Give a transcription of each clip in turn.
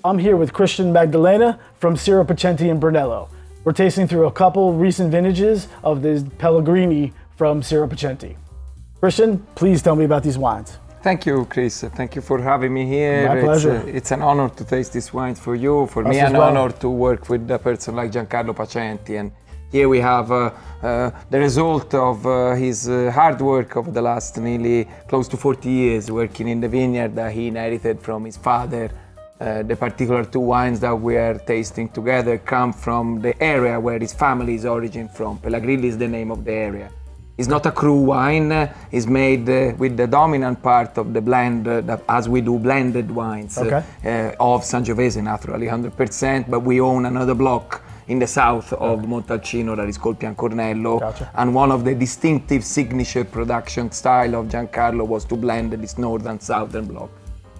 I'm here with Christian Magdalena from Siro, Pacenti, and Brunello. We're tasting through a couple recent vintages of the Pelagrilli from Siro Pacenti. Christian, please tell me about these wines. Thank you, Chris. Thank you for having me here. My pleasure. It's an honor to taste these wines for you. For me, an honor to work with a person like Giancarlo Pacenti. And here we have the result of his hard work over the last nearly close to 40 years working in the vineyard that he inherited from his father. The particular two wines that we are tasting together come from the area where his family is origin from. Pelagrilli is the name of the area. It's not a cru wine. It's made with the dominant part of the blend, as we do blended wines of Sangiovese, naturally, 100%. But we own another block in the south of Montalcino that is called Brunello. And one of the distinctive signature production style of Giancarlo was to blend this northern southern block.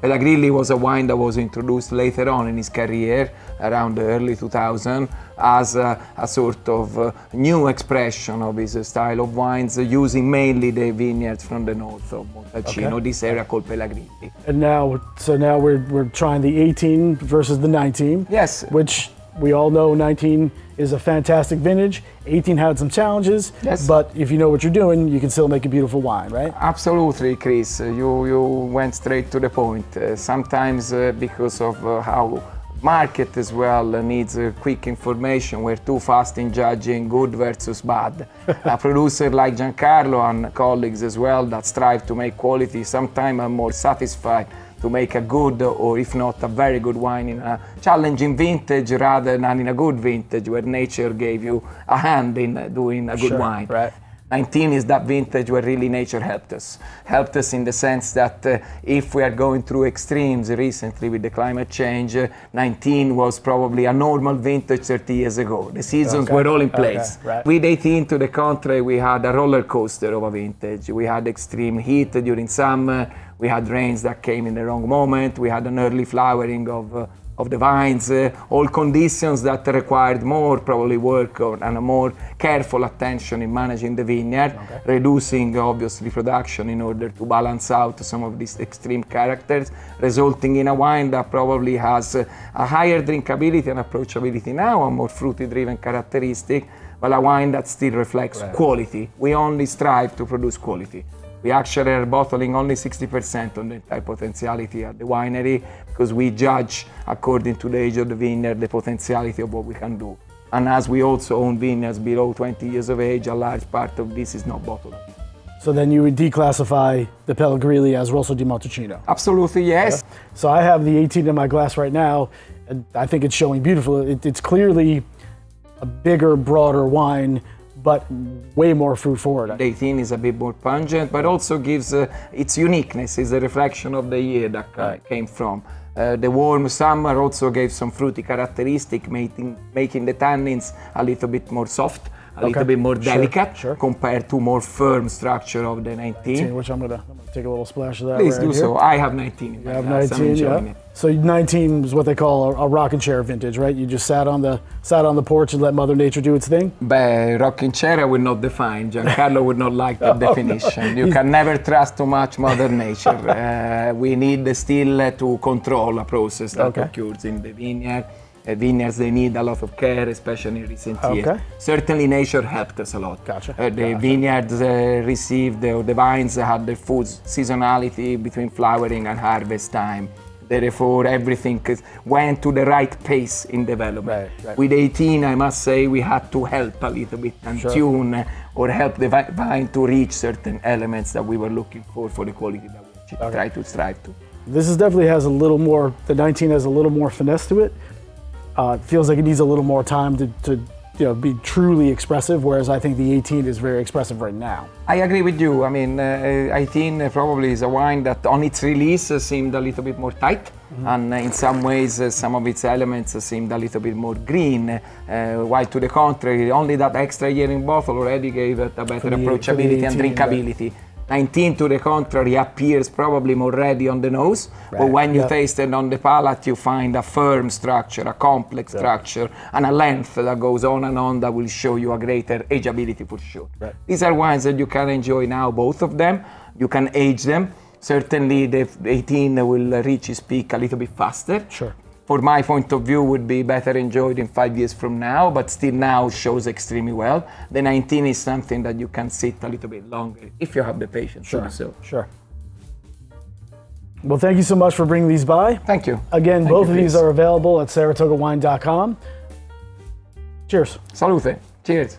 Pelagrilli was a wine that was introduced later on in his career, around the early 2000s, as a sort of new expression of his style of wines, using mainly the vineyards from the north of Montalcino, this area called Pelagrilli. And now, now we're trying the 18 versus the 19. Yes. Which we all know 19 is a fantastic vintage. 18 had some challenges, but if you know what you're doing, you can still make a beautiful wine, right? Absolutely, Chris. You went straight to the point. Sometimes because of how market as well needs quick information, we're too fast in judging good versus bad. A producer like Giancarlo and colleagues as well that strive to make quality, sometimes are more satisfied to make a good, or if not a very good wine in a challenging vintage rather than in a good vintage where nature gave you a hand in doing a good wine. Right. 19 is that vintage where really nature helped us. Helped us in the sense that if we are going through extremes recently with the climate change, 19 was probably a normal vintage 30 years ago. The seasons were all in place. With 18, to the contrary, we had a roller coaster of a vintage. We had extreme heat during summer. We had rains that came in the wrong moment. We had an early flowering of the vines, all conditions that required more probably work and a more careful attention in managing the vineyard, reducing obviously production in order to balance out some of these extreme characters, resulting in a wine that probably has a higher drinkability and approachability now, a more fruity driven characteristic, but a wine that still reflects quality. We only strive to produce quality. We actually are bottling only 60% on the entire potentiality at the winery because we judge, according to the age of the vineyard, the potentiality of what we can do. And as we also own vineyards below 20 years of age, a large part of this is not bottled. So then you would declassify the Pelagrilli as Rosso di Montalcino? Absolutely, yes. So I have the 18 in my glass right now, and I think it's showing beautiful. It's clearly a bigger, broader wine, but way more fruit forward. The 18 is a bit more pungent, but also gives its uniqueness, is a reflection of the year that came from. The warm summer also gave some fruity characteristic, making the tannins a little bit more soft, a little bit more delicate compared to more firm structure of the 19. Which I'm gonna take a little splash of that. Please do so. I have 19 in my glass. 19, yeah. So 19 is what they call a rocking chair vintage, right? You just sat on the porch and let Mother Nature do its thing? Rocking chair I would not define. Giancarlo would not like that definition. You can never trust too much Mother Nature. We need still to control a process that occurs in the vineyard. Vineyards, they need a lot of care, especially in recent years. Certainly nature helped us a lot. The vineyards received, or the vines had the full seasonality between flowering and harvest time. Therefore, everything went to the right pace in development. With 18, I must say, we had to help a little bit and tune or help the vine to reach certain elements that we were looking for the quality that we try to strive to. This is definitely has a little more, the 19 has a little more finesse to it. It feels like it needs a little more time to be truly expressive, whereas I think the 18 is very expressive right now. I agree with you. I mean, 18 probably is a wine that on its release seemed a little bit more tight, and in some ways some of its elements seemed a little bit more green, while to the contrary, only that extra year in bottle already gave it a better approachability and drinkability. 19, to the contrary, appears probably more ready on the nose, but when you taste it on the palate, you find a firm structure, a complex structure, and a length that goes on and on that will show you a greater ageability for sure. These are wines that you can enjoy now, both of them. You can age them. Certainly, the 18 will reach its peak a little bit faster. for my point of view, would be better enjoyed in 5 years from now, but still now shows extremely well. The 19 is something that you can sit a little bit longer if you have the patience to do so. Sure. Well, thank you so much for bringing these by. Thank you. Again, Thank both you, of these please. are available at saratogawine.com. Cheers. Salute. Cheers.